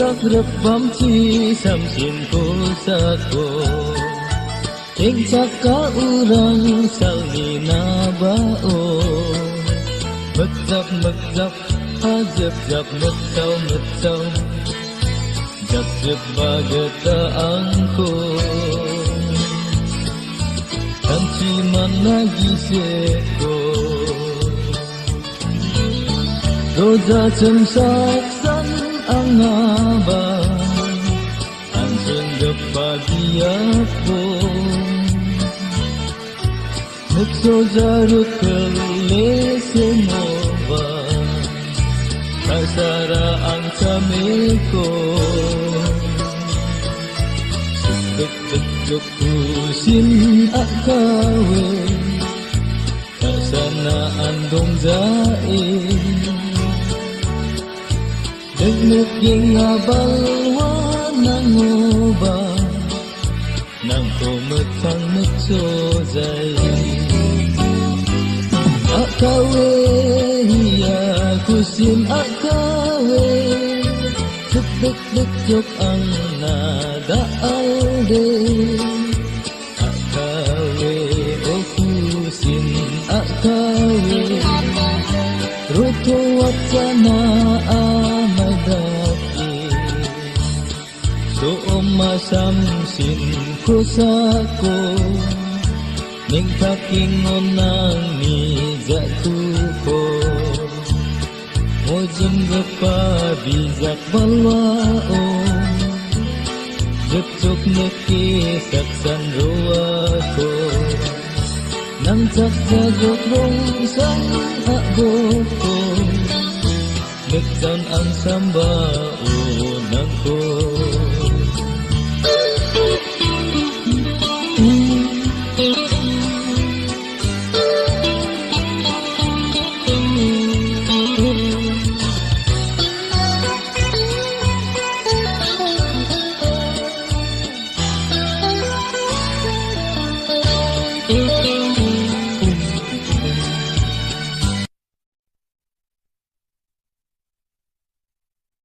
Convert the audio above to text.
sak rebam ci samsin ko sako ing saka urang salina bao megzap hazap zap megzau jap bagata angko kanci managi seko roza semsaksan angaba anjing depagiapo Nukso zarut kelesenova kasara ang sameko Dek kusin akawe kasana andong zain Dek yung abalwa ng uba nang pumetang nagsozay Akawe ya kusin akawe Dek yok ang nadaalde Akawe o kusin akawe Ruto at sana amadaki So masamsin ko sako Ning kakingon ng nizatuko Mojim gapabizak balwao Jepjok nakisaksan ruwako Nang sakjajok rungsang aboko Nagtan ang sambao